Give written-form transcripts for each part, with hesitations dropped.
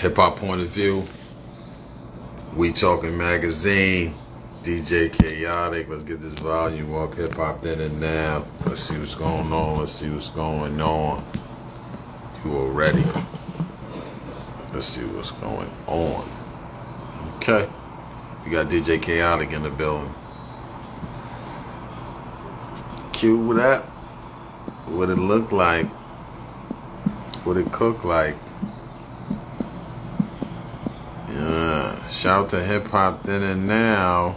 Hip Hop Point of View, We Talking Magazine, DJ Kayotik. Let's get this volume up. Hip Hop Then and Now. Let's see what's going on. Let's see what's going on. You all ready? Let's see what's going on. Okay. We got DJ Kayotik in the building. Cue that. What it look like. What it cook like. Yeah. Shout to Hip Hop Then and Now.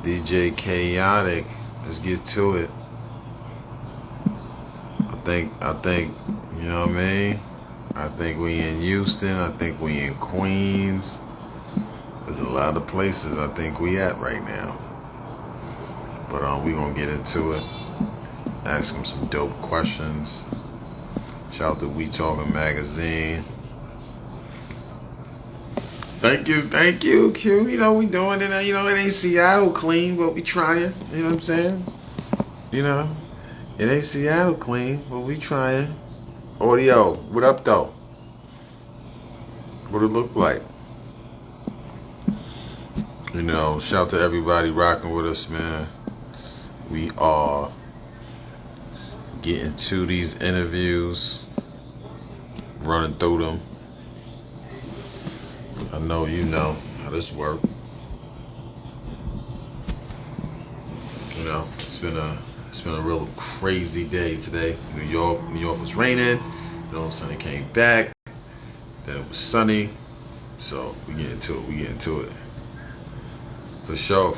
DJ Kayotik. Let's get to it. I think, you know what I mean? I think we in Houston. I think we in Queens. There's a lot of places I think we at right now. But we gonna get into it. Ask him some dope questions. Shout out to We Talking Magazine. Thank you, Q. You know we doing it. You know it ain't Seattle clean, but we trying. You know what I'm saying? You know, it ain't Seattle clean, but we trying. Audio, what up though? What it look like? You know, shout to everybody rocking with us, man. We are getting to these interviews, running through them. I know you know how this works. You know, it's been a real crazy day today. New York was raining. You know, sunny came back. Then it was sunny. So we get into it. For sure.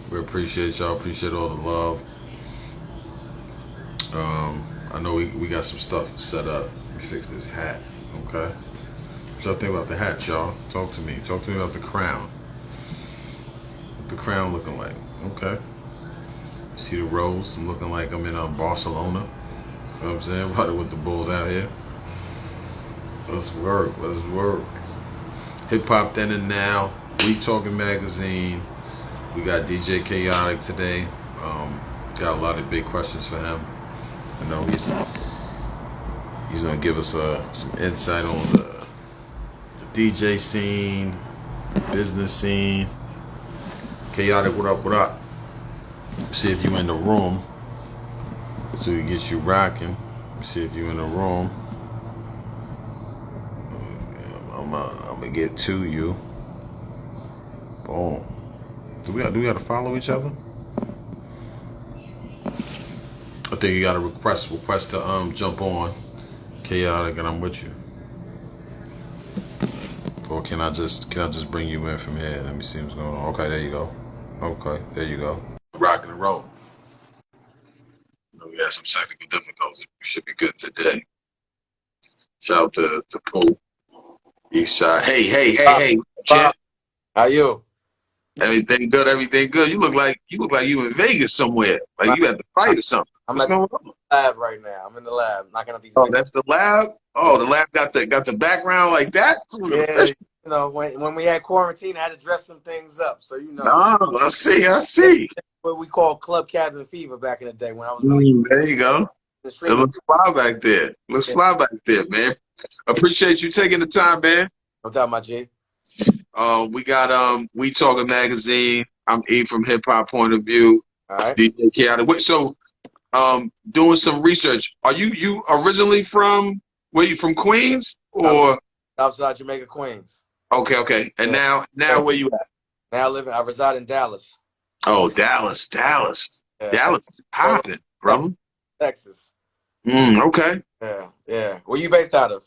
We appreciate y'all. Appreciate all the love. I know we got some stuff set up. Let me fix this hat. Okay. What y'all think about the hat, y'all? Talk to me. Talk to me about the crown. What the crown looking like? Okay. See the rose? I'm looking like I'm in Barcelona. You know what I'm saying? Probably with the Bulls out here. Let's work. Hip Hop Then and Now. We Talking Magazine. We got DJ Kayotik today. Got a lot of big questions for him. I know he's gonna give us some insight on the DJ scene, business scene. Kayotik, what up? See if you in the room, so we get you rocking. See if you in the room. I'm gonna get to you. Boom. Do we gotta follow each other? I think you got a request to jump on Kayotik, and I'm with you. Or can I just bring you in from here? Let me see what's going on. Okay, there you go. Okay, there you go. Rocking and roll. We had some technical difficulties. We should be good today. Shout out to Pooh. East side. Hey. Champ. How you? Everything good. You look like you in Vegas somewhere. Like you at the fight or something. What's going on? The lab right now. I'm in the lab knocking up these. Oh, that's the lab. Oh, the lab got the background like that. Yeah, you know when we had quarantine, I had to dress some things up. So you know. Oh, I see. What we call club cabin fever back in the day when I was really. There you go. It looks fly back there. Fly back there, man. Appreciate you taking the time, man. No doubt, my G. We got We Talking Magazine. I'm E from Hip Hop Point of View. All right. DJ Kayotik. So, doing some research. Are you originally from? Were you from Queens or Southside Jamaica Queens? Okay. And now where you at? Now I reside in Dallas. Oh, Dallas. Yeah, Dallas is popping, brother. Texas. Okay. Yeah. Where you based out of?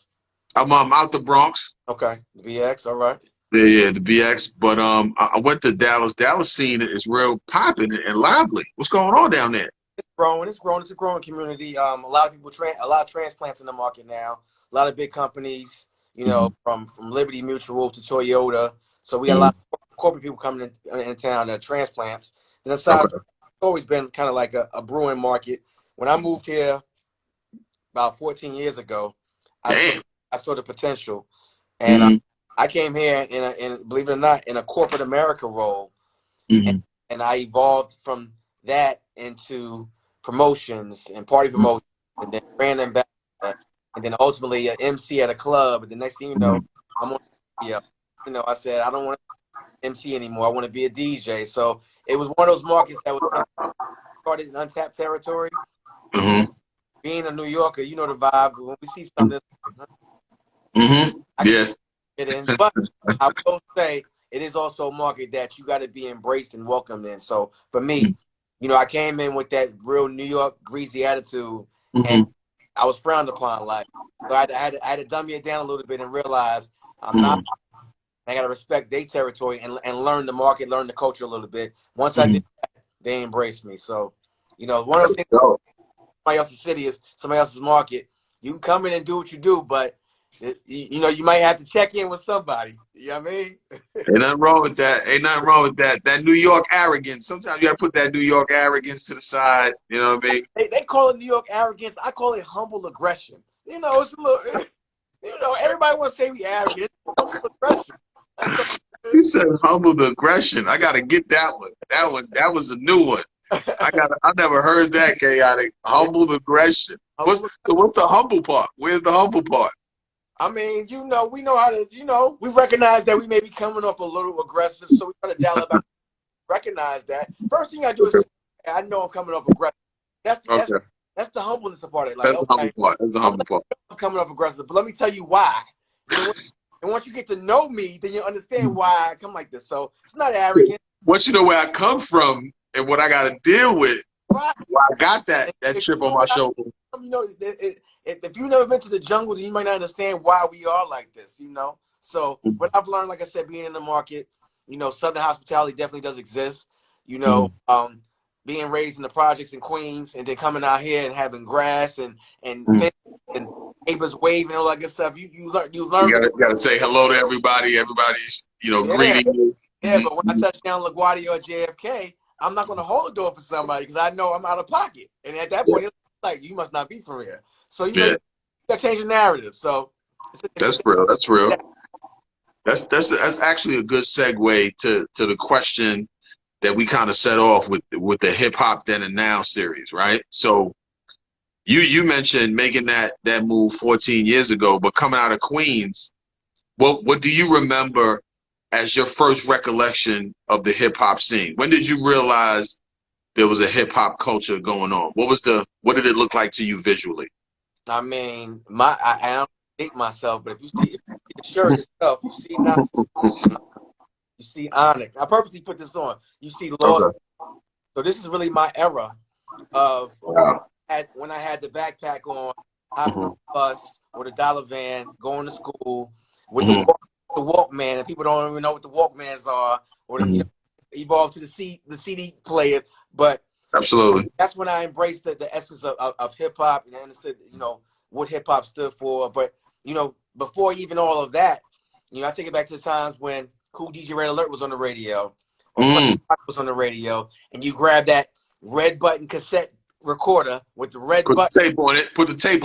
I'm out the Bronx. Okay. The BX. All right. Yeah, the BX. But I went to Dallas. Dallas scene is real popping and lively. What's going on down there? It's growing. It's a growing community. A lot of people a lot of transplants in the market now. A lot of big companies, you know, from Liberty Mutual to Toyota. So we got a lot of corporate people coming in town that are transplants. And aside, it's always been kind of like a brewing market. When I moved here about 14 years ago, I saw the potential, and I came here in believe it or not, in a corporate America role, and I evolved from that into promotions and party promotions, and then brand ambassador, and then ultimately an MC at a club. And the next thing you know, I'm on radio. You know, I said I don't want to MC anymore. I want to be a DJ. So it was one of those markets that was started in untapped territory. Being a New Yorker, you know the vibe. When we see something, I can get in. But I will say it is also a market that you got to be embraced and welcomed in. So for me, you know, I came in with that real New York greasy attitude, and I was frowned upon. Like, so I had to dummy it down a little bit and realize I'm not. I got to respect their territory and learn the market, learn the culture a little bit. Once I did that, they embraced me. So, you know, one of those things. Somebody else's city is somebody else's market. You can come in and do what you do, but you know, you might have to check in with somebody. You know what I mean? Ain't nothing wrong with that. Ain't nothing wrong with that. That New York arrogance. Sometimes you gotta put that New York arrogance to the side. You know what I mean? They call it New York arrogance. I call it humble aggression. You know, it's a little. You know, everybody wants to say we arrogant. It's humble aggression. You said humble aggression. I gotta get that one. That was a new one. I never heard that, Kayotik. Humble aggression. What's the humble part? Where's the humble part? I mean, you know, we know how to, you know, we recognize that we may be coming off a little aggressive, so we try to dial it back. Recognize that. First thing I do is say, I know I'm coming off aggressive. That's the humbleness part of it. Like, that's the humble part. That's the humble part. I'm coming off aggressive, but let me tell you why. And once you get to know me, then you understand why I come like this. So it's not arrogant. Once you know where I come from and what I got to deal with, right. Well, I got that chip on my shoulder. You know, if you've never been to the jungle, then you might not understand why we are like this, you know? So what I've learned, like I said, being in the market, you know, Southern hospitality definitely does exist. You know, being raised in the projects in Queens and then coming out here and having grass and neighbors waving and all that good stuff. You learn. You gotta say hello to everybody. Everybody's, you know, greeting you. Yeah, but when I touch down LaGuardia or JFK, I'm not going to hold the door for somebody because I know I'm out of pocket. And at that point, it's like, you must not be from here. So, you know, you got to change the narrative. So that's real. That's real. Yeah. That's actually a good segue to the question that we kind of set off with the Hip Hop Then and Now series, right? So you mentioned making that move 14 years ago, but coming out of Queens, what do you remember as your first recollection of the hip hop scene? When did you realize there was a hip hop culture going on? What did it look like to you visually? I mean, I don't hate myself, but if you see the shirt itself, you see now, you see Onyx. I purposely put this on. You see Lost. Okay. So this is really my era of when I had the backpack on, hopping on the bus or the dollar van, going to school with the Walkman, and people don't even know what the Walkmans are, or you know, evolved to the CD player. But absolutely, that's when I embraced the essence of hip hop and I understood, you know, what hip hop stood for. But you know, before even all of that, you know, I take it back to the times when Cool DJ Red Alert was on the radio, or was on the radio, and you grab that red button cassette recorder with the red button. Put the tape on it. Put the tape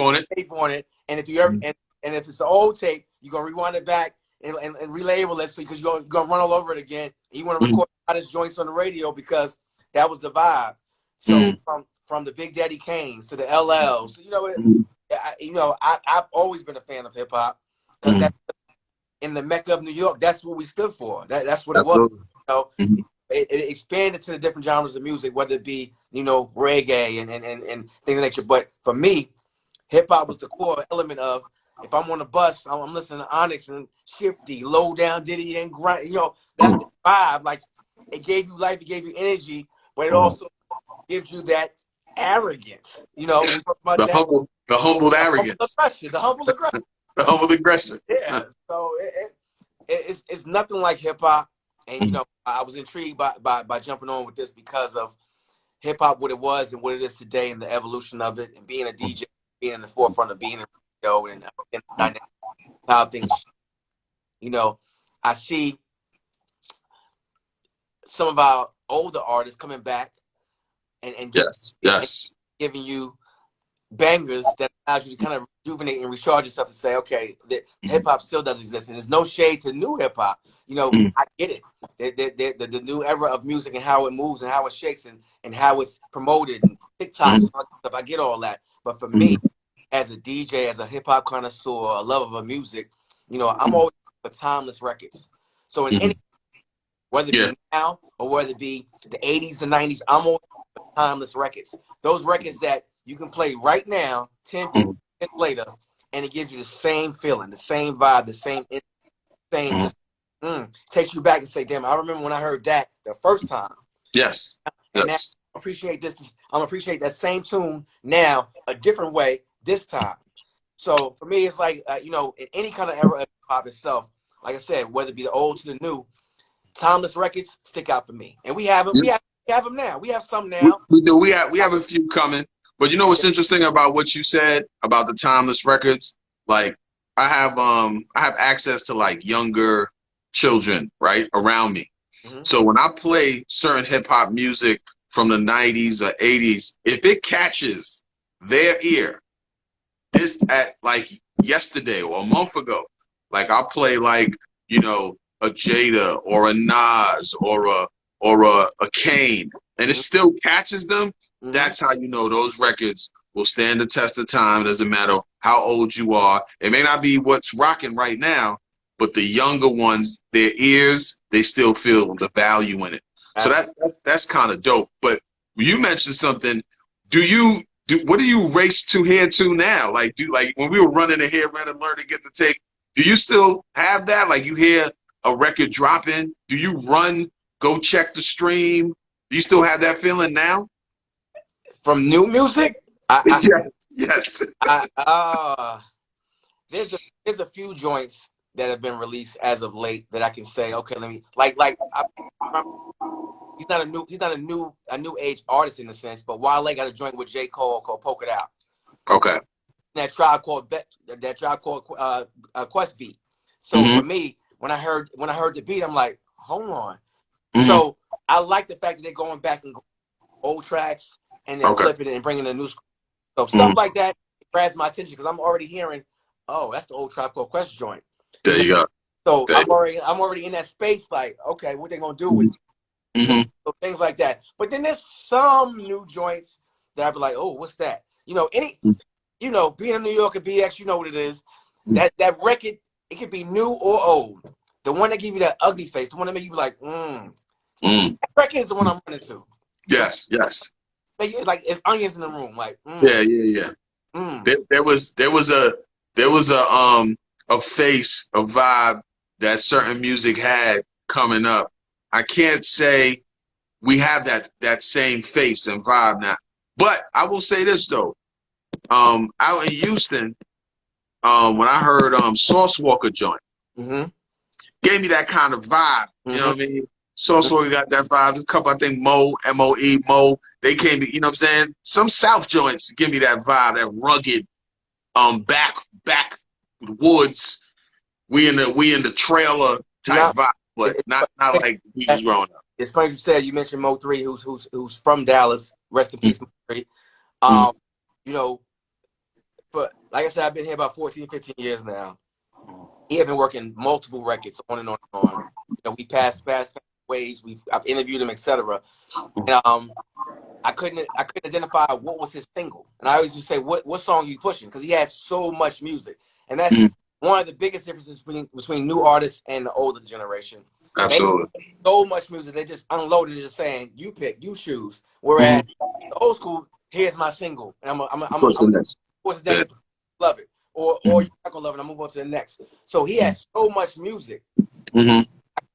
on it. And if you ever and if it's an old tape, you're gonna rewind it back and relabel it, so because you're gonna run all over it again. And you want to record a lot of joints on the radio because that was the vibe. So from the Big Daddy Kanes to the LLs, you know, I've always been a fan of hip hop because that in the Mecca of New York, that's what we stood for. That's what it was. You know, it expanded to the different genres of music, whether it be, you know, reggae and things like that. But for me, hip hop was the core element of. If I'm on a bus, I'm listening to Onyx and Shifty, Low Down Diddy and Grind. You know, that's the vibe. Like, it gave you life, it gave you energy, but it also gives you that arrogance. You know, we talk about the humble arrogance. The humble aggression. The humble aggression. Yeah. So it's nothing like hip hop, and you know, I was intrigued by jumping on with this because of hip hop, what it was and what it is today, and the evolution of it, and being a DJ, being in the forefront of being in radio and how things. You know, I see some of our older artists coming back and giving you bangers that allows you to kind of rejuvenate and recharge yourself to say, okay, hip hop still does exist, and there's no shade to new hip hop. You know, I get it. The new era of music and how it moves and how it shakes and how it's promoted and TikToks and all that stuff. I get all that, but for me, as a DJ, as a hip hop connoisseur, a lover of music, you know, I'm always for timeless records. So in any, whether it Yeah. be now or whether it be the 80s, the 90s, I'm always for timeless records. Those records that you can play right now, 10, 15 years later, and it gives you the same feeling, the same vibe, the same just takes you back and say, damn, I remember when I heard that the first time. Yes. And now Yes. I appreciate this. I'm appreciate that same tune now a different way this time. So for me, it's like you know, in any kind of era of hip hop itself, like I said, whether it be the old to the new, timeless records stick out for me. And we have them. We have them now. We have some now. We do. We have a few coming. But you know what's interesting about what you said about the timeless records? Like I have access to like younger children, right, around me. So when I play certain hip hop music from the 90s or 80s, if it catches their ear, this at like yesterday or a month ago, like I'll play like, you know, a Jada or a Nas or a Kane, and it still catches them. That's how you know those records will stand the test of time. It doesn't matter how old you are. It may not be what's rocking right now, but the younger ones, their ears, they still feel the value in it. So that's kind of dope. But you mentioned something. What do you race to here to now? Like when we were running to hear Red Alert and get the tape, do you still have that? Like you hear a record dropping, do you run, go check the stream? Do you still have that feeling now? From new music, Yes. there's a few joints that have been released as of late that I can say, okay, let me he's not a new age artist in a sense, but Wale got a joint with J. Cole called Poke It Out. Okay. That tribe called Quest beat. So for me, when I heard the beat, I'm like, hold on. So I like the fact that they're going back and old tracks and then flipping it and bringing a new school. So stuff like that grabs my attention because I'm already hearing, oh, that's the old Tribe Called Quest joint. There you go. So I'm already in that space. Like, okay, what they gonna do with it? So things like that. But then there's some new joints that I'd be like, oh, what's that? You know, being a New Yorker BX, you know what it is. That record, it could be new or old. The one that give you that ugly face, the one that make you be like, That record is the one I'm running to. Yes. Like it's onions in the room. Like, Yeah. There was a face, a vibe that certain music had coming up. I can't say we have that same face and vibe now. But I will say this though. Out in Houston, when I heard Sauce Walker joint, gave me that kind of vibe. You know what I mean? Sauce Walker got that vibe. A couple, I think Mo, they came, you know what I'm saying? Some South joints give me that vibe, that rugged, back woods. We in the trailer type vibe, but not like we was growing up. It's funny you said, you mentioned Mo 3, who's from Dallas. Rest in peace, Mo 3. You know, but like I said, I've been here about 14, 15 years now. He had been working multiple records on and on and on. You know, we passed ways. I've interviewed him, etc. And I couldn't identify what was his single. And I always used to say, what song are you pushing? Because he had so much music. And that's one of the biggest differences between new artists and the older generation. Absolutely. They so much music, they just unloaded and just saying, you pick, you choose. Whereas the old school, here's my single. And love it. Or you're not gonna love it, I'll move on to the next. So he had so much music. I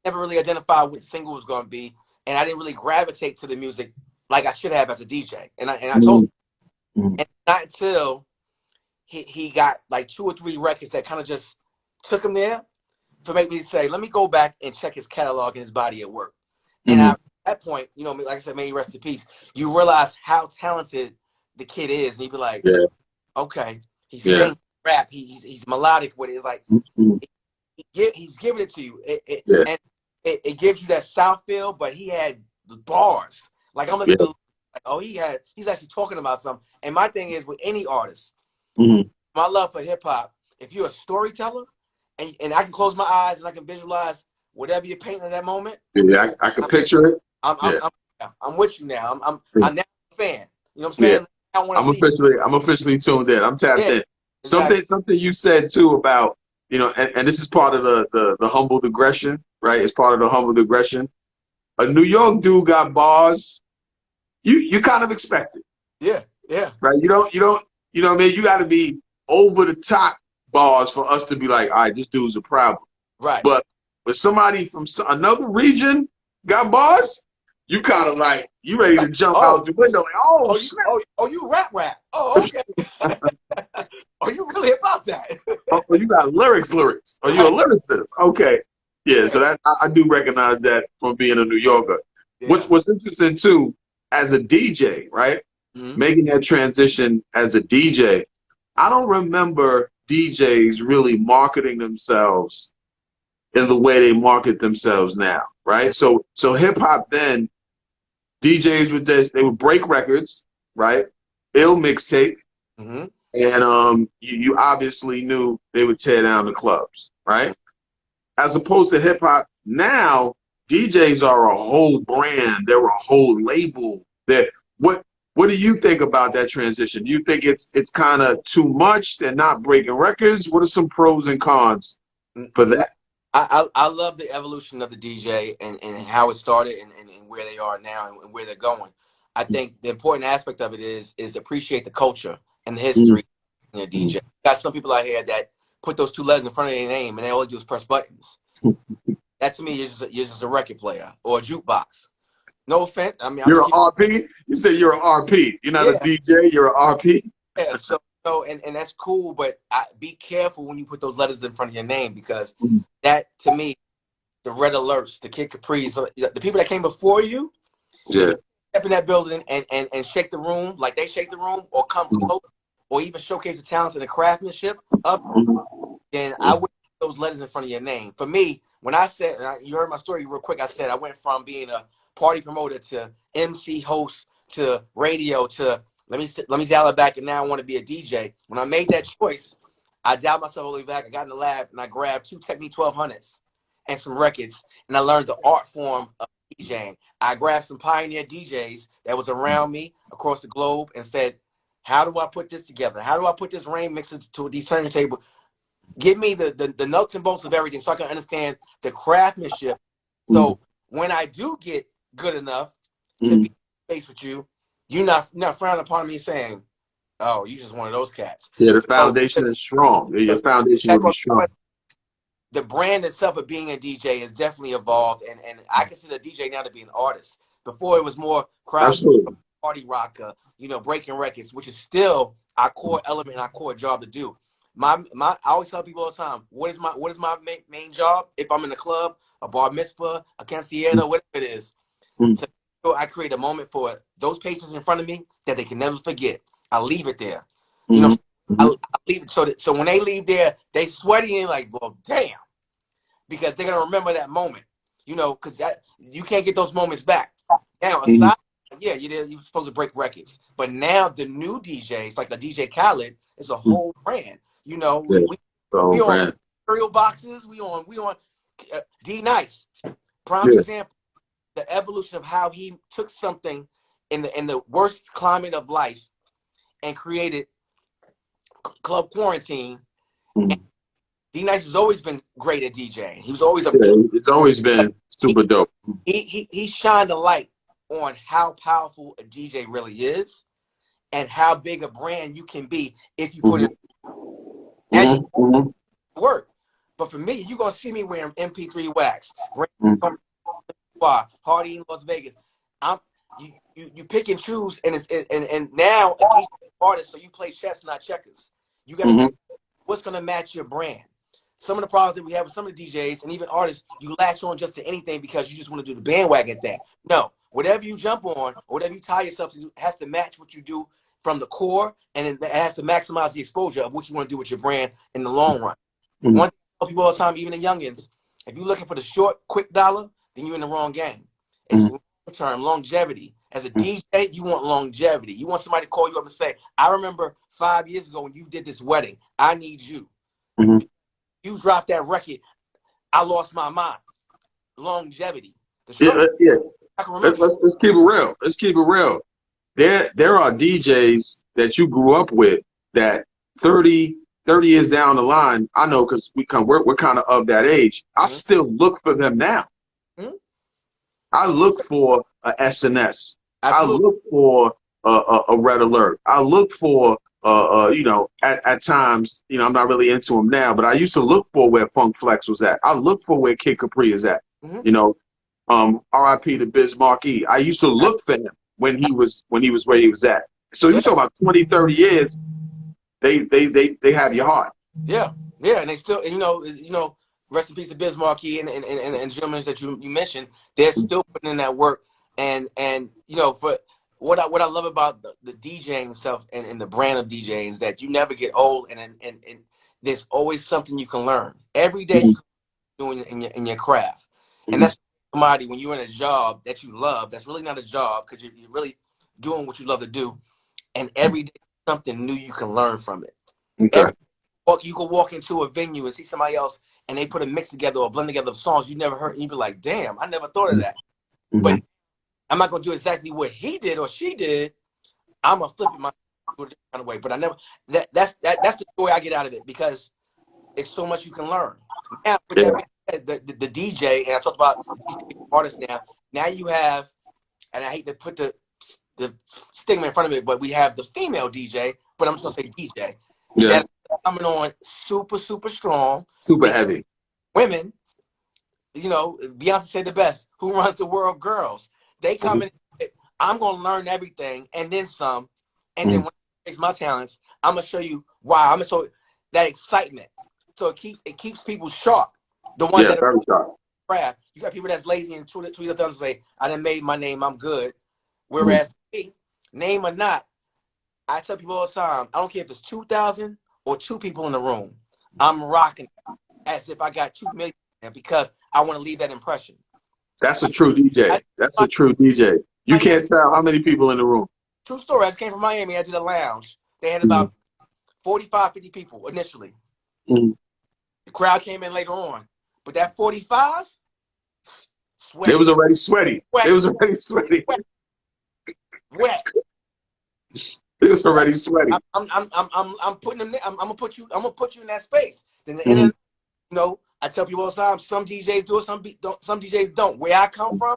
never really identified what the single was gonna be, and I didn't really gravitate to the music like I should have as a DJ. And I told him, and not until he got like 2 or 3 records that kind of just took him there to make me say, let me go back and check his catalog and his body of work. And at that point, you know, like I said, may he rest in peace, you realize how talented the kid is, and you be like, okay, he's singing rap, he's melodic with it. Like he's giving it to you. And it gives you that South feel, but he had the bars. Like I'm listening to, like, oh, he's actually talking about something. And my thing is with any artist, my love for hip hop, if you're a storyteller and I can close my eyes and I can visualize whatever you're painting at that moment. I can picture it. I'm with you now. I'm now a fan. You know what I'm saying? I want to see. I'm officially tuned in. I'm tapped Yeah, in. exactly. Something you said too about, and this is part of the humble digression, right? It's part of the humble digression. A New York dude got bars. You kind of expect it, Yeah, yeah. right? What I mean? You got to be over the top bars for us to be like, all right, this dude's a problem. Right. But when somebody from another region got bars, you kind of like, you ready to jump Oh, out the window like, oh, snap. you rap. Oh, okay. Are you really about that? Oh, you got lyrics. Are you a Right. lyricist? Okay. Yeah, Yeah. so that I do recognize that from being a New Yorker. Yeah. What's interesting too, as a DJ, right? Mm-hmm. Making that transition as a DJ, I don't remember DJs really marketing themselves in the way they market themselves now, right? So hip hop then, DJs would they would break records, right? Ill mixtape, Mm-hmm. and you obviously knew they would tear down the clubs, right? As opposed to hip hop now, DJs are a whole brand. They're a whole label. That what do you think about that transition? Do you think it's kind of too much? They're not breaking records. What are some pros and cons for Mm-hmm. that? I love the evolution of the DJ and how it started and where they are now and where they're going. I think the important aspect of it is to appreciate the culture and the history in a DJ. Got some people out here that put those two letters in front of their name and they all do is press buttons. That to me is just a record player or a jukebox. No offense. I mean, I'm You're just an RP. You say you're an RP. You're not a yeah, DJ. You're an RP. yeah. So and that's cool, but be careful when you put those letters in front of your name because that to me, the red alerts, the Kid Capri's, the people that came before you, if Yeah. you step in that building and shake the room like they shake the room, or come close, or even showcase the talents and the craftsmanship of, then I would put those letters in front of your name. For me, when I said, you heard my story real quick, I said I went from being a party promoter to MC host to radio to let me dial it back, and now I want to be a DJ. When I made that choice, I dialed myself all the way back. I got in the lab and I grabbed two Technique 1200s and some records, and I learned the art form of DJing. I grabbed some pioneer DJs that was around me across the globe and said, how do I put this together? How do I put this rain mixer to these turntable? Give me the nuts and bolts of everything so I can understand the craftsmanship. So when I do get good enough to be face with you, you're not frowning upon me saying, oh, you just one of those cats. Yeah, the So foundation is strong. Your foundation back will be on strong. the brand itself of being a DJ has definitely evolved, and I consider a DJ now to be an artist. Before it was more crowd Absolutely. party rocker, breaking records, which is still our core element and our core job to do. I always tell people all the time, what is my main job? If I'm in the club, a bar mitzvah, a quinceañera, whatever it is, to I create a moment for those patrons in front of me that they can never forget. I leave it there. I leave it so when they leave there, they sweaty and like, well, damn, because they're gonna remember that moment. Because that you can't get those moments back. Now, aside, yeah, you're supposed to break records, but now the new DJs, like a DJ Khaled, is a whole brand. We on cereal boxes. We on D Nice. Prime example, the evolution of how he took something in the worst climate of life and created Club Quarantine. And D Nice has always been great at DJing. He was always it's always been super dope. He shined a light on how powerful a DJ really is and how big a brand you can be if you put it and work. But for me, you're gonna see me wearing MP3 wax, Hardy in Las Vegas. You pick and choose, and now a DJ artist, so you play chess, not checkers. You gotta be what's gonna match your brand. Some of the problems that we have with some of the DJs and even artists, you latch on just to anything because you just want to do the bandwagon thing. No, whatever you jump on or whatever you tie yourself to do has to match what you do from the core, and it has to maximize the exposure of what you want to do with your brand in the long run. One thing I tell people all the time, even the youngins, if you're looking for the short, quick dollar, then you're in the wrong game. It's long-term longevity. As a DJ, you want longevity. You want somebody to call you up and say, I remember 5 years ago when you did this wedding. I need you. You dropped that record. I lost my mind. Longevity. Yeah. Let's keep it real. Let's keep it real. there are DJs that you grew up with that 30 years down the line, I know because we're kind of that age. I still look for them now. I look for a SNS. I Absolutely. look for a Red Alert. I look for at times, I'm not really into them now, but I used to look for where Funk Flex was at. I look for where Kid Capri is at. R.I.P. to Biz Markie. I used to look for him when he was where he was at. So you talk about 20, 30 years, they have your heart. Yeah, and they still, rest in peace to Biz Markie and gentlemen that you mentioned. They're still putting in that work, and for what I love about the DJing stuff and the brand of DJing is that you never get old, and there's always something you can learn every day. You can do in your craft, and that's commodity when you're in a job that you love. That's really not a job because you're really doing what you love to do, and every day something new you can learn from it. Okay. You can walk into a venue and see somebody else, and they put a mix together or blend together of songs you never heard, and you be like, "Damn, I never thought of that." But I'm not gonna do exactly what he did or she did. I'm gonna flip it my different kind of way. But I never. That's the joy I get out of it because it's so much you can learn. Now, with that being said, the DJ, and I talked about DJ artists now. Now you have, and I hate to put the stigma in front of it, but we have the female DJ. But I'm just gonna say DJ. Yeah. That coming on super strong. Super heavy. Women, Beyonce said the best. Who runs the world? Girls. They come in. I'm gonna learn everything and then some. And then when I face my talents, I'm gonna show you why. I'm gonna show that excitement. So it keeps people sharp. The ones that very sharp. Craft. You got people that's lazy and tweet their thumbs and say, "I done made my name. I'm good." Whereas me, name or not, I tell people all the time, I don't care if it's 2,000 or 2 people in the room. I'm rocking as if I got 2 million because I want to leave that impression. That's a true DJ. That's a true DJ. You can't tell how many people in the room. True story. I just came from Miami. I did a lounge. They had about 45, 50 people initially. The crowd came in later on. But that 45, sweaty. They was already sweaty. They was already sweaty. Wet. It was already sweaty. I'm putting them. I'm gonna put you in that space. Then the end of, I tell people all the time. Some DJs do it. Some DJs don't. Where I come from,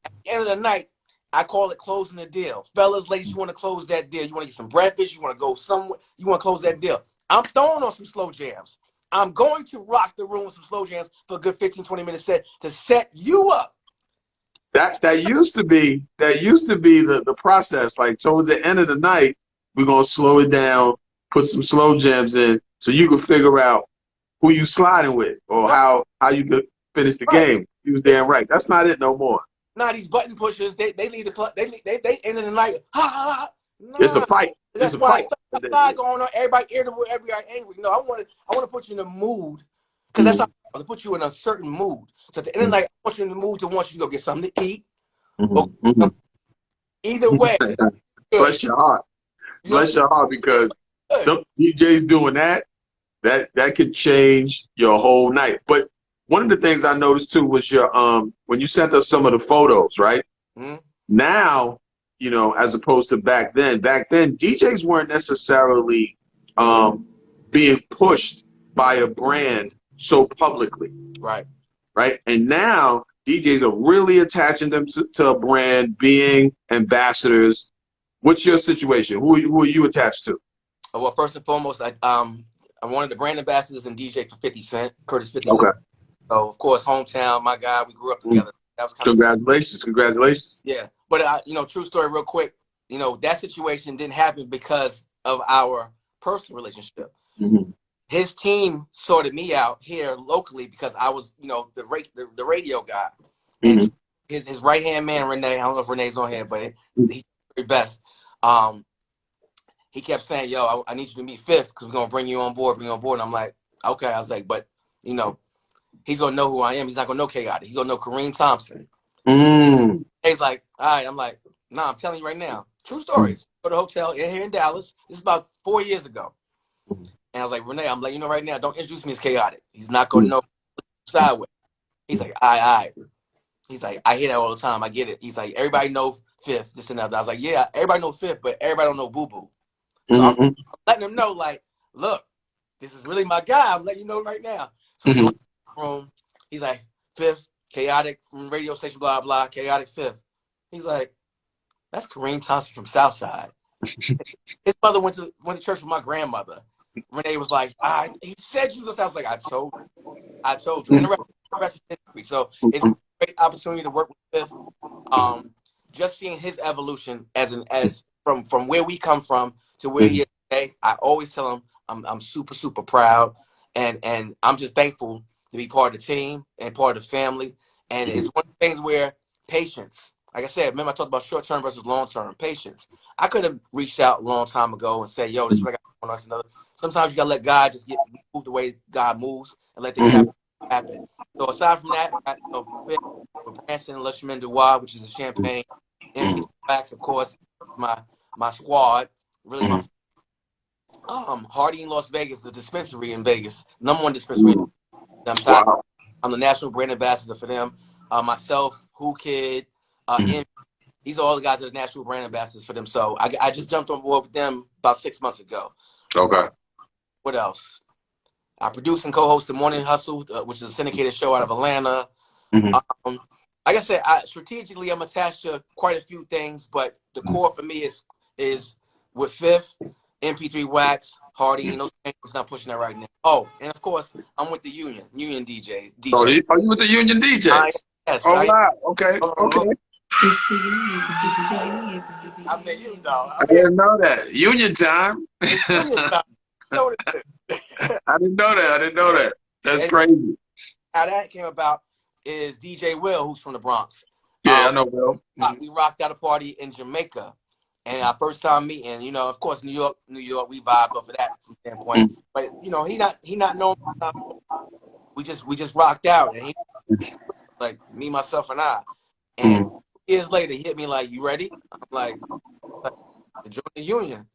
at the end of the night, I call it closing the deal. Fellas, ladies, you want to close that deal. You want to get some breakfast. You want to go somewhere. You want to close that deal. I'm throwing on some slow jams. I'm going to rock the room with some slow jams for a good 15, 20 minute set to set you up. That used to be the process. Like towards the end of the night, we're gonna slow it down, put some slow jams in, so you can figure out who you sliding with or how you could finish the game. You was damn right. That's not it no more. Nah, these button pushers, they leave the club. They end of the night. Ha ha ha. Nah, it's a fight. That's why it's outside going on. Everybody irritable, everybody angry. I want to put you in a mood because that's how I want to put you in a certain mood. So at the end of the night, I want you in the mood to want you to go get something to eat. Either way, bless your heart. Bless your heart because some DJs doing that could change your whole night. But one of the things I noticed too was your when you sent us some of the photos, right? Now, as opposed to back then DJs weren't necessarily being pushed by a brand so publicly. Right. And now DJs are really attaching them to a brand, being ambassadors. What's your situation? Who are you attached to? Well, first and foremost, I'm one of the brand ambassadors and DJ for 50 Cent, Curtis 50 Cent. Okay. So of course, hometown, my guy, we grew up together. That was Congratulations. Yeah, but true story, real quick. That situation didn't happen because of our personal relationship. His team sorted me out here locally because I was, the radio guy. And his right hand man, Renee. I don't know if Renee's on here, but he's the best. He kept saying, "Yo, I need you to meet Fifth because we're gonna bring you on board." And I'm like, "Okay." I was like, "But he's gonna know who I am. He's not gonna know Kayotik. He's gonna know Kareem Thompson." He's like, "All right." I'm like, "Nah, I'm telling you right now. True stories. Go to a hotel here in Dallas. This is about 4 years ago." And I was like, "Renee, I'm letting you know right now. Don't introduce me as Kayotik. He's not gonna know sideways." He's like, "All right." He's like, I hear that all the time. I get it. He's like, everybody knows Fifth, this and that. I was like, yeah, everybody knows Fifth, but everybody don't know Boo Boo. So I'm Mm-hmm. letting him know, like, look, this is really my guy. I'm letting you know right now. So we Mm-hmm. go in the room. He's like, Fifth, Kayotik from radio station, blah, blah, Kayotik Fifth. He's like, that's Kareem Thompson from Southside. His mother went to church with my grandmother. Renee was like, he said you. I was like, I told you. And the rest is history. So it's a great opportunity to work with Fifth. Just seeing his evolution as from where we come from to where he is today. I always tell him I'm super, super proud, and I'm just thankful to be part of the team and part of the family. And it's one of the things where patience, like I said, remember I talked about short term versus long term patience. I could have reached out a long time ago and said, yo, this is what I got going on. Another. Sometimes you gotta let God just get moved the way God moves and let things happen. So aside from that, I got with Branson and Lushman Dubois, which is a champagne. MP Wax, of course, my squad, really my Hardy in Las Vegas, the dispensary in Vegas, #1 dispensary. I'm tired. Wow. I'm the national brand ambassador for them. Myself, Who Kid, these are all the guys that are national brand ambassadors for them. So I just jumped on board with them about 6 months ago. Okay. What else? I produce and co-host the Morning Hustle, which is a syndicated show out of Atlanta. Mm-hmm. Like I said, strategically I'm attached to quite a few things, but the core for me is with Fifth, MP3 Wax, Hardy, and those things. Not pushing that right now. Oh, and of course I'm with the Union DJ. Oh, are you with the Union DJs? Yes. Oh, wow. Okay. Okay. I'm the Union dog. I didn't know that. Union time. It's Union time. You know what it is. I didn't know that. I didn't know that. That's And crazy. how that came about is DJ Will, who's from the Bronx. Yeah, I know, Will. We rocked out a party in Jamaica, and our first time meeting. You know, of course, New York, we vibed off of that from standpoint. But you know, he not known. We just rocked out, and he like me, myself, and I. And years later, he hit me like, "You ready?" I'm like, "To join the Union."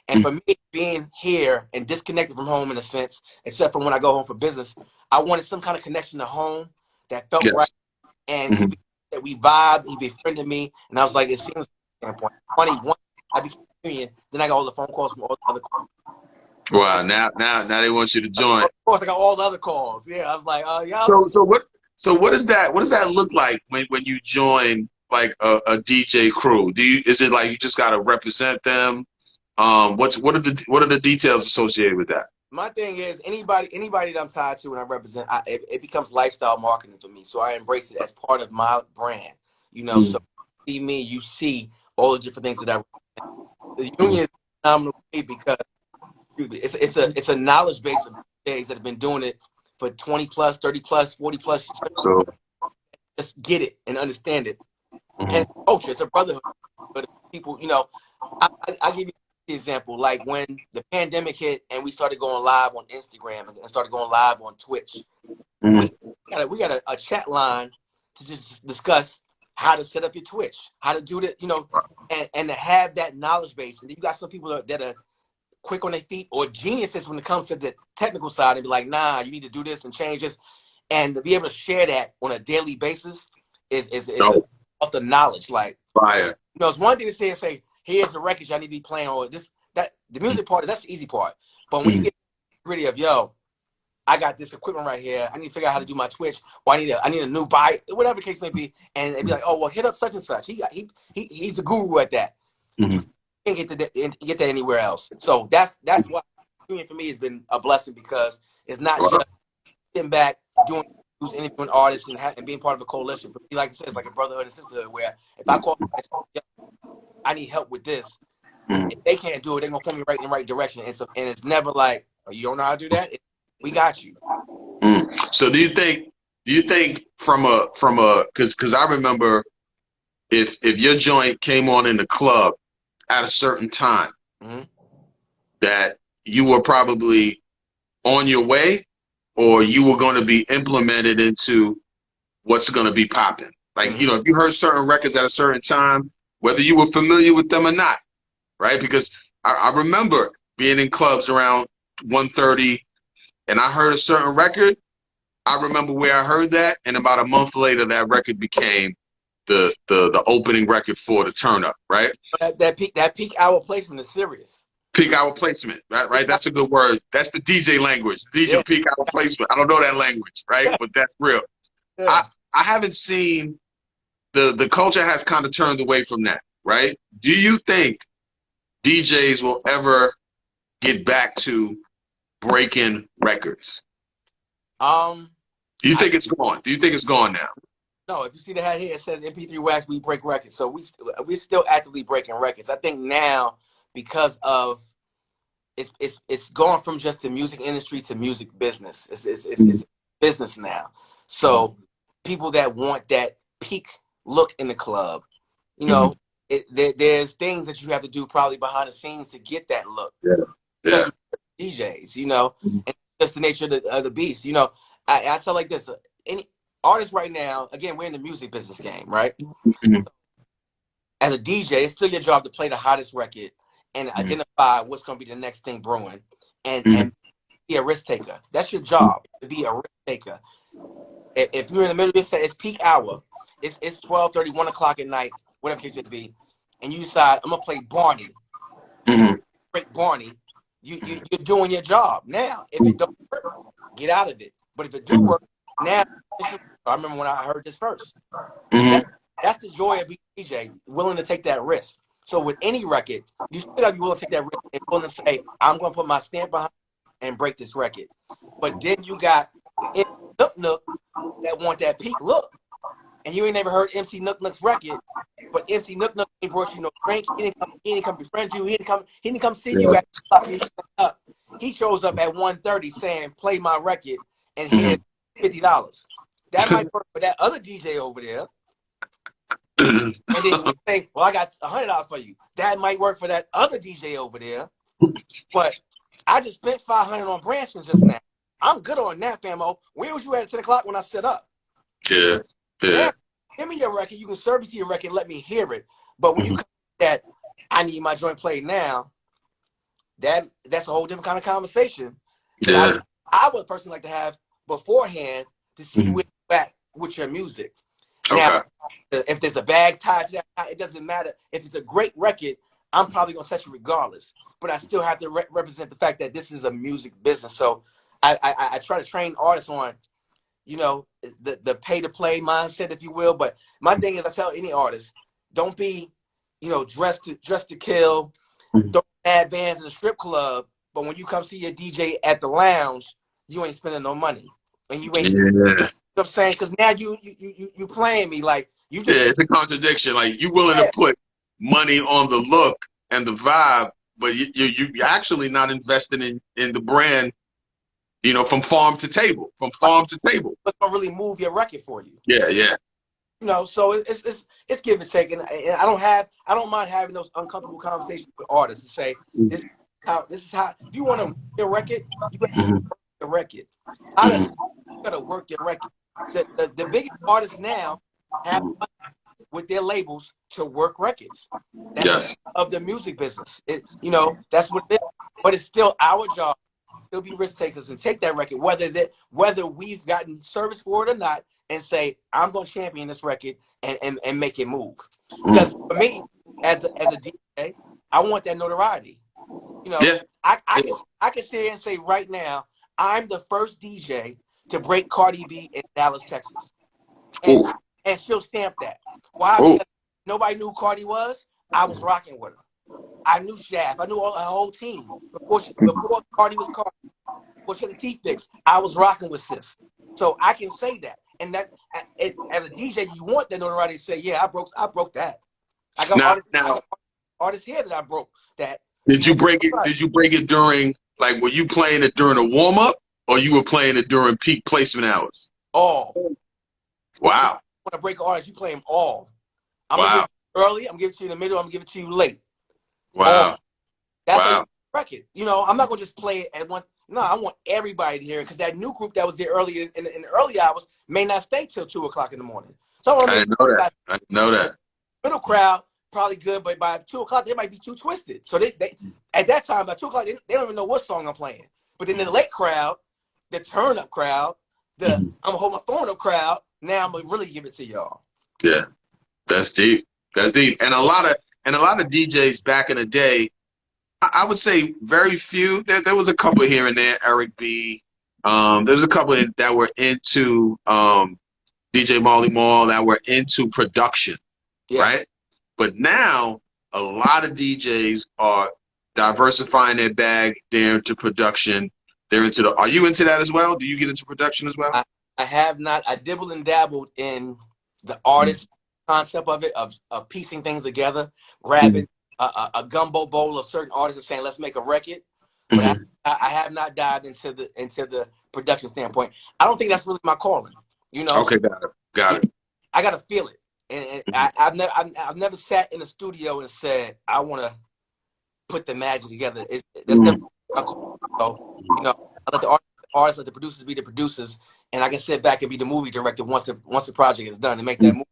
And for me, being here and disconnected from home in a sense, except for when I go home for business, I wanted some kind of connection to home that felt right. And that we vibed, he befriended me, and I was like, it seems standpoint. Funny, once I became Union, then I got all the phone calls from all the other calls. Wow, now they want you to join. Of course, I got all the other calls. Yeah, I was like, yeah. So what does that look like when you join like a DJ crew? Is it like you just gotta represent them? What are the details associated with that? My thing is anybody that I'm tied to and I represent, it becomes lifestyle marketing for me. So I embrace it as part of my brand. You know, so you see me, you see all the different things that I represent. The Union is phenomenal to me because it's a knowledge base of DJs that have been doing it for 20 plus, 30 plus, 40 plus years. So just get it and understand it. And it's a culture, it's a brotherhood. But people, you know, I give you an example. Like when the pandemic hit and we started going live on Instagram and started going live on Twitch, we got a chat line to just discuss how to set up your Twitch, how to do it, you know, and to have that knowledge base. And then you got some people that are quick on their feet or geniuses when it comes to the technical side and be like, nah, you need to do this and change this. And to be able to share that on a daily basis is of the knowledge. Like, fire. You know, it's one thing to say, here's the records I need to be playing, or this, that, the music part, that's the easy part. But when you get gritty of, yo, I got this equipment right here, I need to figure out how to do my Twitch, or I need a new buy, whatever the case may be, and they'd be like, oh, well, hit up such and such. He's the guru at that. You can't get that anywhere else. So that's why doing for me has been a blessing, because it's not just sitting back doing interviewing artists and being part of a coalition. But like I said, it's like a brotherhood and sisterhood where if I call I need help with this, if they can't do it, they're gonna point me right in the right direction. And it's never like, oh, you don't know how to do that? We got you. So do you think from a because I remember if your joint came on in the club at a certain time, that you were probably on your way, or you were going to be implemented into what's going to be popping. Like, you know, if you heard certain records at a certain time, whether you were familiar with them or not, right? Because I remember being in clubs around 1:30, and I heard a certain record, I remember where I heard that, and about a month later, that record became the opening record for the turn up, right? That peak hour placement is serious. Peak hour placement, right? That's a good word. That's the DJ language. DJ Yeah. peak hour placement. I don't know that language, right? But that's real. Yeah. I haven't seen the culture has kind of turned away from that, right? Do you think DJs will ever get back to breaking records? Do you think it's gone? Do you think it's gone now? No, if you see the hat here, it says MP3 Wax, we break records. So we're still actively breaking records. I think now, because of it's gone from just the music industry to music business. It's business now. So people that want that peak look in the club, you know, there's things that you have to do probably behind the scenes to get that look. Yeah. DJs, you know, and that's the nature of the beast. You know, I tell like this: any artist right now, again, we're in the music business game, right? As a DJ, it's still your job to play the hottest record and identify what's going to be the next thing brewing, and be a risk taker. That's your job, to be a risk taker. If you're in the middle of this, it's peak hour. It's 12:30, 1 o'clock at night, whatever case it may be, and you decide I'm gonna play Barney, break Barney. You're doing your job. Now, if it don't work, get out of it. But if it do work, now I remember when I heard this first. That's the joy of being a DJ, willing to take that risk. So with any record, you still gotta be willing to take that risk and willing to say, I'm gonna put my stamp behind it and break this record. But then you got Nook that want that peak look. And you ain't never heard MC Nook Nook's record, but MC Nook Nook ain't brought you no drink. He didn't come befriend you. He didn't come see you at He shows up at 1:30 saying, play my record and here's $50. That might work for that other DJ over there. And then you think, well, I got $100 for you. That might work for that other DJ over there. But I just spent $500 on Branson just now. I'm good on that, famo. Where was you at 10 o'clock when I set up? Yeah. Now, give me your record. You can service your record. Let me hear it. But when you come that, I need my joint played now. That's a whole different kind of conversation. Yeah. I would personally like to have beforehand to see where you're at with your music. Okay. Now, if there's a bag tied to that, it doesn't matter. If it's a great record, I'm probably gonna touch it regardless. But I still have to represent the fact that this is a music business. So I try to train artists on, you know, the pay to play mindset, if you will. But my thing is, I tell any artist, don't be, you know, dressed to kill, don't bad bands in the strip club. But when you come see your DJ at the lounge, you ain't spending no money, and you ain't. You know what I'm saying? Because now you playing me like you just. Yeah, it's a contradiction. Like you willing to put money on the look and the vibe, but you're actually not investing in the brand. You know, from farm to table, What's gonna really move your record for you? Yeah. You know, so it's give and take, and I don't mind having those uncomfortable conversations with artists to say this is how if you want to work your record, you got to work your record. You got to work your record. The biggest artists now have money with their labels to work records. That's of the music business. You know, that's what it is. But it's still our job. Still be risk takers and take that record, whether we've gotten service for it or not, and say I'm going to champion this record and make it move. Because for me, as a DJ, I want that notoriety. You know, I can sit here and say right now, I'm the first DJ to break Cardi B in Dallas, Texas, and she'll stamp that. Why? Because nobody knew who Cardi was. I was rocking with her. I knew Shaft. I knew her whole team before Cardi was Cardi. Before she had the teeth fixed, I was rocking with Sis. So I can say that. And that as a DJ, you want that notoriety to say, yeah, I broke that. I got artists here that I broke that. Did you break it? Did you break it during, like, were you playing it during a warm up, or you were playing it during peak placement hours? All. Wow. When I break an artist, you play them all. I'm gonna give it to you early. I'm gonna give it to you in the middle. I'm gonna give it to you late. Wow. That's a record. You know, I'm not gonna just play it at one. No, I want everybody to hear it because that new group that was there early in the early hours may not stay till 2 o'clock in the morning. So I didn't know that. Middle crowd probably good, but by 2 o'clock they might be too twisted. So they at that time by 2 o'clock they don't even know what song I'm playing. But then the late crowd, the turn up crowd, I'm gonna hold my phone up crowd. Now I'm gonna really give it to y'all. Yeah, that's deep. That's deep. And a lot of DJs back in the day, I would say very few. There was a couple here and there. Eric B. There was a couple that were into DJ Marley Marl that were into production, right? But now a lot of DJs are diversifying their bag. They're into production. They're into the. Are you into that as well? Do you get into production as well? I have not. I dibbled and dabbled in the artist concept of it, of piecing things together, grabbing a gumbo bowl of certain artists and saying, let's make a record. But I have not dived into the production standpoint. I don't think that's really my calling. You know. Okay, got it. I gotta feel it, and I've never sat in a studio and said I want to put the magic together. That's never my calling. So, you know, I let the artists, let the producers be the producers, and I can sit back and be the movie director once the project is done and make that movie.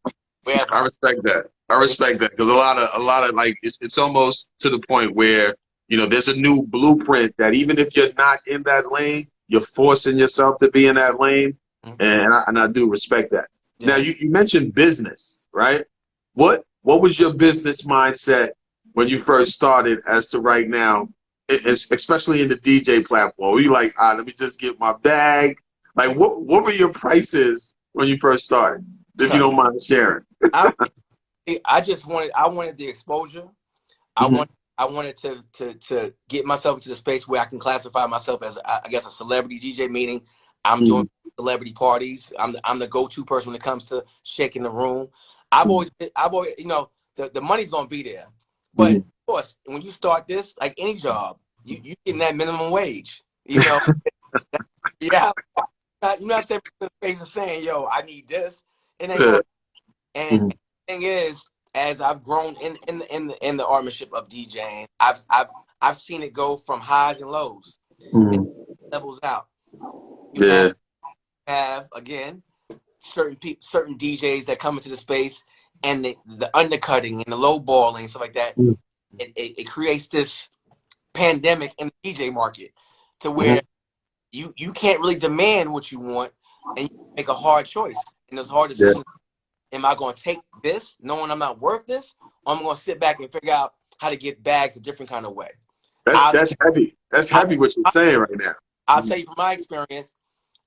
I respect that. Because a lot of like it's almost to the point where, you know, there's a new blueprint that even if you're not in that lane, you're forcing yourself to be in that lane, and I do respect that. Yeah. Now you mentioned business, right? What was your business mindset when you first started as to right now, especially in the DJ platform? Were you like, let me just get my bag? Like, what were your prices when you first started? If you don't mind sharing. I wanted the exposure. I wanted to get myself into the space where I can classify myself as, I guess, a celebrity DJ, meaning I'm doing celebrity parties. I'm the go-to person when it comes to shaking the room. I've always, you know, the money's gonna be there. But of course, when you start this, like any job, you getting that minimum wage. You know, yeah. You're not stepping in the space and saying, "Yo, I need this." And the thing is, as I've grown in the artmanship of DJing, I've seen it go from highs and lows, and levels out. You have again certain DJs that come into the space, and the undercutting and the lowballing and stuff like that. It creates this pandemic in the DJ market to where you can't really demand what you want, and you make a hard choice. And those hard decisions, am I going to take this knowing I'm not worth this, or I'm going to sit back and figure out how to get bags a different kind of way? That's heavy. That's heavy what you're saying right now. I'll tell you from my experience,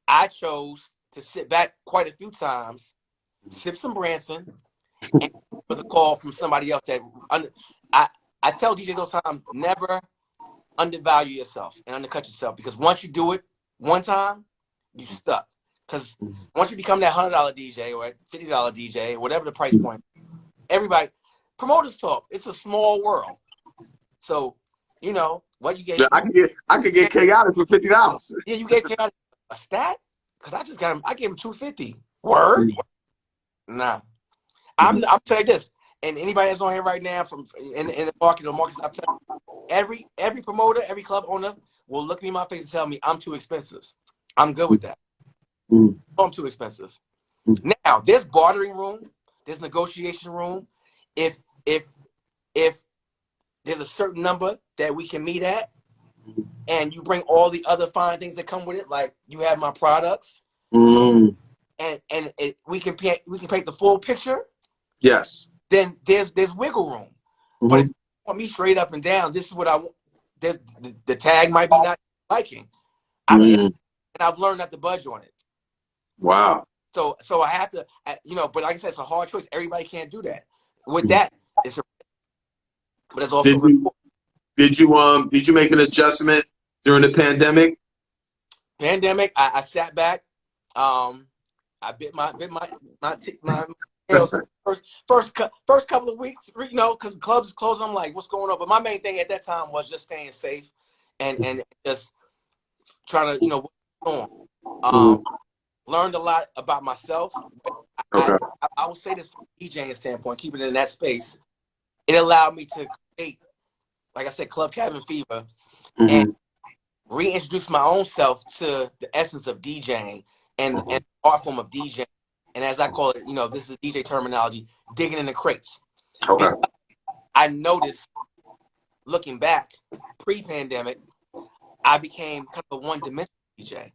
I chose to sit back quite a few times, sip some Branson, and for the call from somebody else that I tell DJs all the time, never undervalue yourself and undercut yourself, because once you do it one time, you stuck. Because once you become that $100 DJ or $50 DJ, whatever the price point, everybody, promoters talk. It's a small world. So, you know, what you get. I could get Kayotik for $50. Yeah, you gave Kayotik a stat? Because I just got him, I gave him $250. Word? Nah. I'm telling you this, and anybody that's on here right now from in the market or markets, I'm telling you, every promoter, every club owner will look me in my face and tell me I'm too expensive. I'm good with that. I'm too expensive. Now, there's bartering room, there's negotiation room. If there's a certain number that we can meet at, and you bring all the other fine things that come with it, like you have my products, and we can paint the full picture. Yes. Then there's wiggle room. But if you want me straight up and down, this is what I want. The tag might be not liking. And I've learned not to budge on it. Wow. So I have to, you know, but like I said, it's a hard choice. Everybody can't do that. With that, but it's also. Did you make an adjustment during the pandemic? I sat back. I bit my nails first couple of weeks, you know, because clubs closed. I'm like, what's going on? But my main thing at that time was just staying safe and just trying to, you know, what's going on. Learned a lot about myself. I will say this from a DJing standpoint, keeping it in that space. It allowed me to create, like I said, Club Cabin Fever, and reintroduce my own self to the essence of DJing and the art form of DJing. And as I call it, you know, this is DJ terminology, digging in the crates. Okay. I noticed, looking back, pre-pandemic, I became kind of a one-dimensional DJ.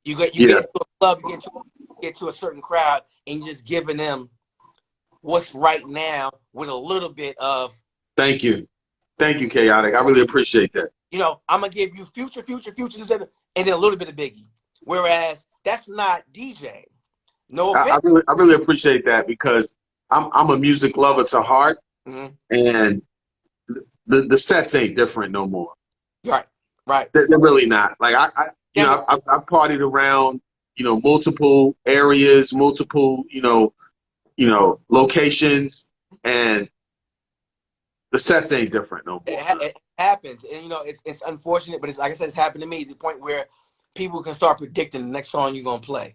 You Yeah. get into a club, get to a certain crowd, and you're just giving them what's right now with a little bit of. Thank you, Kayotik. I really appreciate that. I'm gonna give you future, and then a little bit of Biggie. Whereas that's not DJ. No offense. I really appreciate that because I'm a music lover to heart, and the sets ain't different no more. Right. They're really not. Like I partied around multiple areas, multiple locations, and the sets ain't different no more. It happens, and it's unfortunate, but it's like I said, it's happened to me. The point where people can start predicting the next song you're gonna play.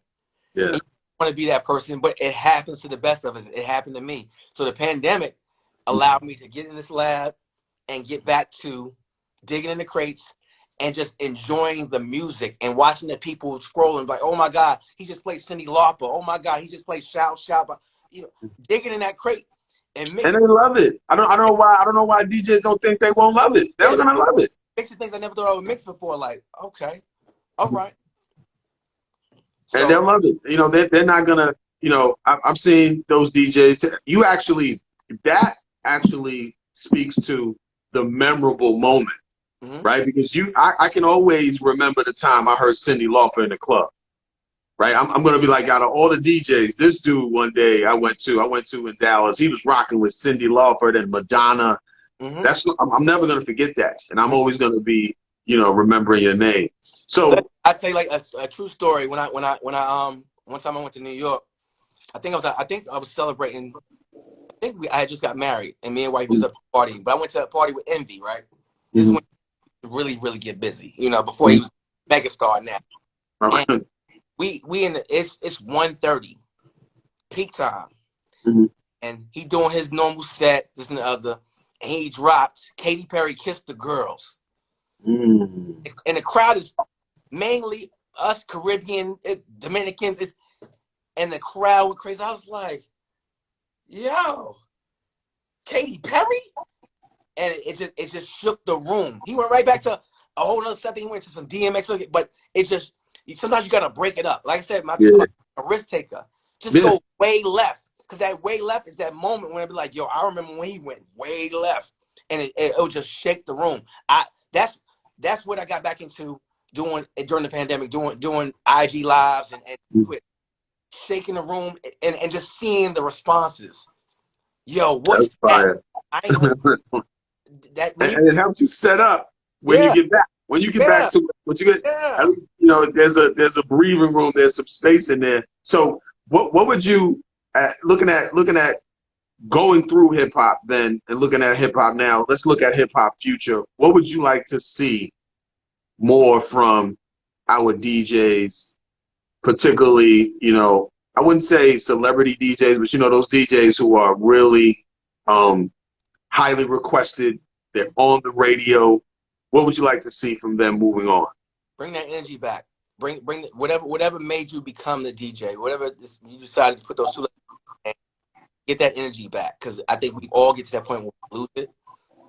Yeah. And you want to be that person, but it happens to the best of us. It happened to me. So the pandemic allowed me to get in this lab and get back to digging in the crates and just enjoying the music and watching the people scrolling like, oh my God, he just played Cyndi Lauper. Oh my God, he just played Shout. Digging in that crate. And they love it. I don't know why DJs don't think they won't love it. They're gonna love it. Mixing things I never thought I would mix before. Like, okay, all right. And they'll love it. They're not gonna. I've seen those DJs. That actually speaks to the memorable moment, right? Because I can always remember the time I heard Cyndi Lauper in the club. Right, I'm gonna be like, out of all the DJs, this dude one day I went to in Dallas, he was rocking with Cyndi Lauper and Madonna. I'm never gonna forget that, and I'm always gonna be, remembering your name. So I'll tell you like a true story. When I one time I went to New York, I think I was celebrating. I had just got married, and me and wife was up partying. But I went to a party with Envy, right? This is when he really, really get busy, before he was a megastar now. And we in it's 1:30 peak time, and he doing his normal set, this and the other, and he drops Katy Perry "Kiss the Girls," and the crowd is mainly us Caribbean, Dominicans, and the crowd went crazy. I was like, yo, Katy Perry, and it just shook the room. He went right back to a whole other set. He went to some DMX, but it just. Sometimes you gotta break it up. Like I said, a risk taker. Just go way left, because that way left is that moment when it be like, yo, I remember when he went way left, and it would just shake the room. That's what I got back into doing during the pandemic, doing IG lives and quit shaking the room and just seeing the responses. Yo, what's that? I ain't gonna, that. And it helps you set up when you get back. When you get back to what you get, at least, there's a breathing room, there's some space in there. So what would you looking at going through hip hop then and looking at hip hop now? Let's look at hip hop future. What would you like to see more from our DJs, particularly, I wouldn't say celebrity DJs, but those DJs who are really highly requested, they're on the radio. What would you like to see from them moving on? Bring that energy back. Bring whatever made you become the DJ. Whatever you decided to put those two, and get that energy back. Because I think we all get to that point where we lose it,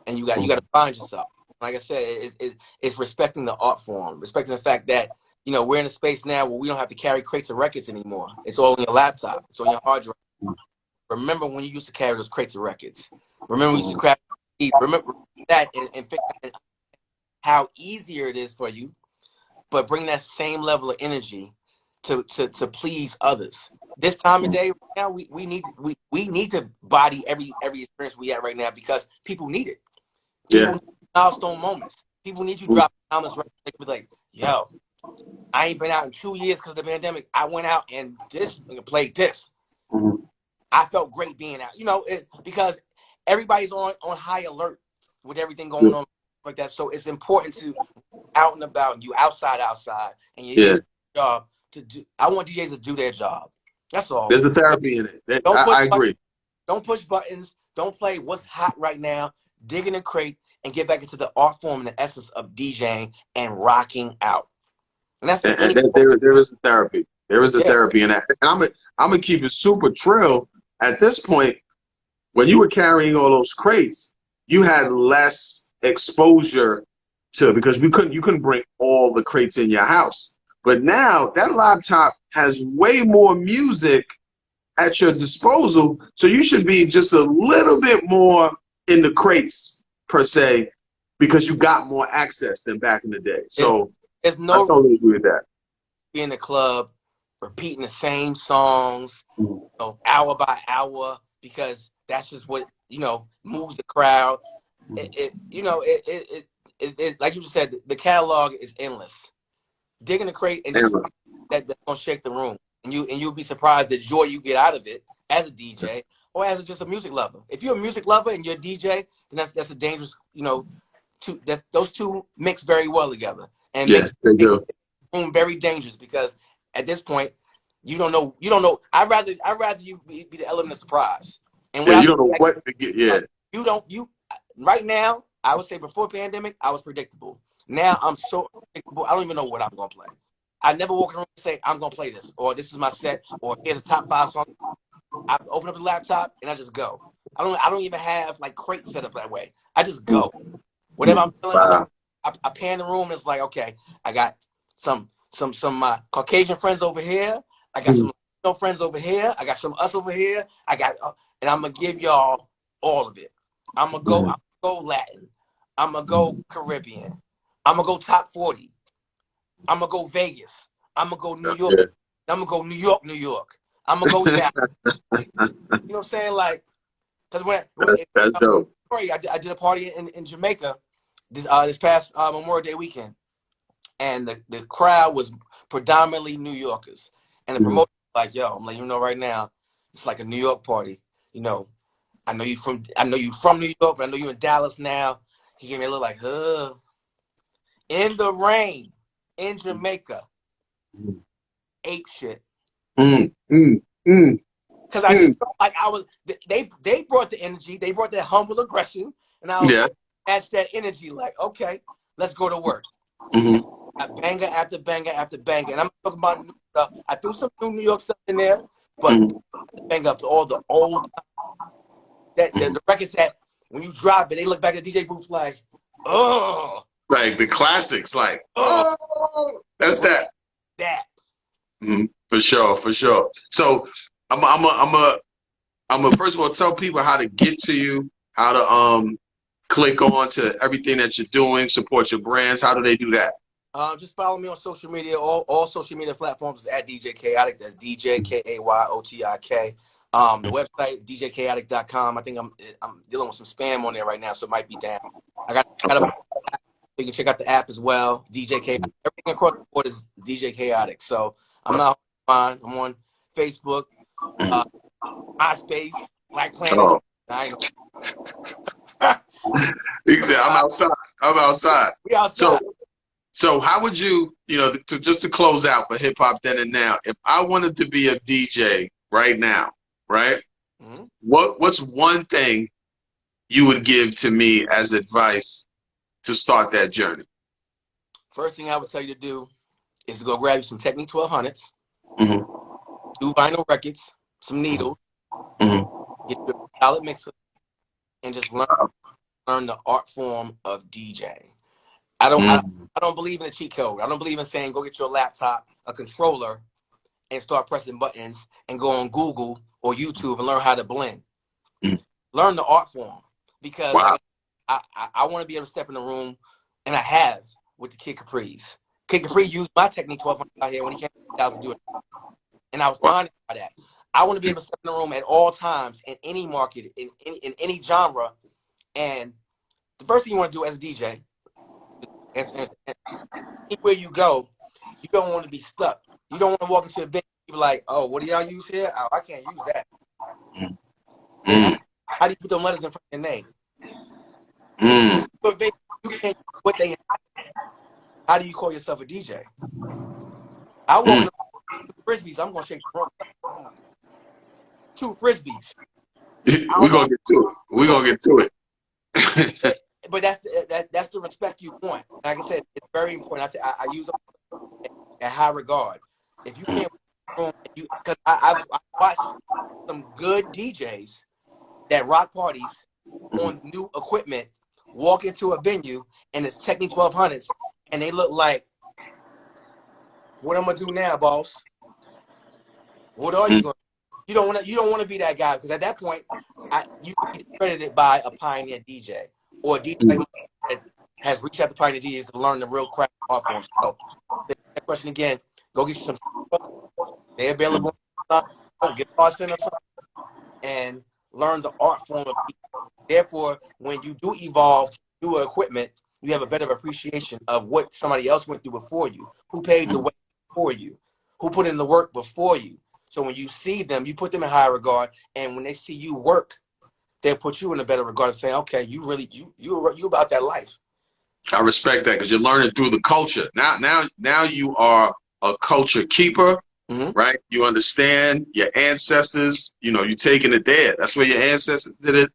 and you got to find yourself. Like I said, it's respecting the art form, respecting the fact that we're in a space now where we don't have to carry crates of records anymore. It's all on your laptop. It's on your hard drive. Remember when you used to carry those crates of records? Remember we used to craft. Remember that and how easier it is for you, but bring that same level of energy to please others. This time of day right now, we need to body every experience we have right now, because people need it. People need milestone moments. People need you dropping comments right. They be like, yo, I ain't been out in 2 years because of the pandemic. I went out and played this. I felt great being out. Because everybody's on high alert with everything going on like that. So it's important to out and about, you outside, and you do your job to do. I want DJs to do their job. That's all. There's a therapy in it. I agree. Don't push buttons. Don't play what's hot right now. Dig in a crate and get back into the art form and the essence of DJing and rocking out. And that's there is a therapy. There is a therapy in that. And I'm gonna keep it super trill. At this point, when you were carrying all those crates, you had less exposure to, because you couldn't bring all the crates in your house. But now that laptop has way more music at your disposal, so you should be just a little bit more in the crates per se, because you got more access than back in the day. So there's I no totally agree with that. be in the club repeating the same songs, you know, hour by hour, because that's just what, you know, moves the crowd. It like you just said, the catalog is endless. Dig in the crate and just that's gonna shake the room, and you'll be surprised the joy you get out of it as a DJ or as just a music lover. If you're a music lover and you're a DJ, then that's a dangerous, you know, those two mix very well together, and Yes, they do. makes the room very dangerous, because at this point you don't know. I'd rather you be the element of surprise. And Yeah, what you don't know what to get. Yeah, like, you right now, I would say before pandemic, I was predictable. Now I'm so predictable, I don't even know what I'm gonna play. I never walk in the room and say I'm gonna play this, or this is my set, or here's a top 5 song. I open up the laptop and I just go. I don't even have like crates set up that way. I just go. Whatever I'm feeling, wow. I pan the room and it's like, okay, I got some my Caucasian friends over here. I got some Latino friends over here. I got some us over here. And I'm gonna give y'all all of it. I'm gonna go Latin. I'm gonna go Caribbean. I'm gonna go top 40. I'm gonna go Vegas. I'm gonna go New York. Yeah. I'm gonna go New York, New York. I'm gonna go down. You know what I'm saying? Like, because that's dope. I did a party in Jamaica this past Memorial Day weekend, and the crowd was predominantly New Yorkers, and the promoter was like, "Yo, I'm letting you know right now, it's like a New York party. You know, I know you from New York, but I know you in Dallas now." He gave me a look like, in the rain in Jamaica, ape shit. Because I just felt like I was, they brought the energy, they brought that humble aggression, and I was match that energy. Like, okay, let's go to work. Banger after banger after banger, and I'm talking about new stuff. I threw some New York stuff in there, but bang up to all the old that the records that when you drop it, they look back at the DJ booth like, oh, like the classics, like oh, that's that. For sure, for sure. So I'm a first of all tell people how to get to you, how to click on to everything that you're doing, support your brands. How do they do that? Just follow me on social media. All social media platforms is at DJ Kayotik. That's DJ Kayotik. The website djkayotik.com. I think I'm dealing with some spam on there right now, so it might be down. I got you can check out the app as well. DJ Kayotik. Everything across the board is DJ Kayotik. So I'm not fine. I'm on Facebook, MySpace, Black Planet. Oh. I know. Exactly. I'm outside. We outside. So how would you, just to close out for hip hop then and now, if I wanted to be a DJ right now, right? What's one thing you would give to me as advice to start that journey? First thing I would tell you to do is to go grab you some Technique 1200s, 2 vinyl records, some needles, get your solid mixer, and just learn the art form of DJing. I don't believe in a cheat code. I don't believe in saying go get your laptop, a controller, and start pressing buttons and go on Google or YouTube and learn how to blend. Learn the art form, because like I want to be able to step in the room, and I have with the Kid Capri's. Kid Capri used my Technique 1200 out here when he came to do it, and I was honored by that. I want to be able to step in the room at all times in any market, in any genre, and the first thing you want to do as a DJ. Anywhere you go, you don't want to be stuck. You don't want to walk into a venue and be like, oh, what do y'all use here? Oh, I can't use that. How do you put them letters in front of your name? You can't what they have. How do you call yourself a DJ? I walk into Frisbees, I'm going to shake the room. 2 Frisbees. We're going to get to it. But that's the respect you want. Like I said, it's very important. I use them in high regard. If you can't, because I've watched some good DJs that rock parties on new equipment walk into a venue and it's Technique 1200s and they look like what I'm gonna do now, boss? What are you gonna? You don't want to be that guy, because at that point, you can be credited by a pioneer DJ or a DJ that has reached out to pioneer DJs to learn the real craft art forms. So, that question again, go get you some. They're available. Get art center and learn the art form of DJ. Therefore, when you do evolve to newer equipment, you have a better appreciation of what somebody else went through before you, who paved the way before you, who put in the work before you. So when you see them, you put them in high regard, and when they see you work, they'll put you in a better regard, saying, "Okay, you really you about that life." I respect that, because you're learning through the culture. Now you are a culture keeper, right? You understand your ancestors. You know, you're taking it there. That's where your ancestors did it.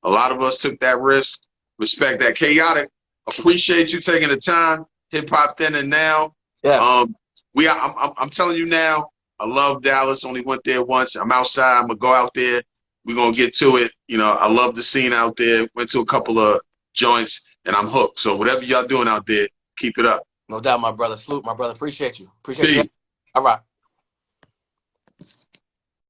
A lot of us took that risk. Respect that. Kayotik, appreciate you taking the time. Hip hop then and now. Yes. I'm telling you now, I love Dallas. Only went there once. I'm outside. I'm gonna go out there. We're gonna get to it. You know, I love the scene out there. Went to a couple of joints and I'm hooked. So whatever y'all doing out there, keep it up. No doubt, my brother. Salute, my brother. Appreciate you. Peace. All right.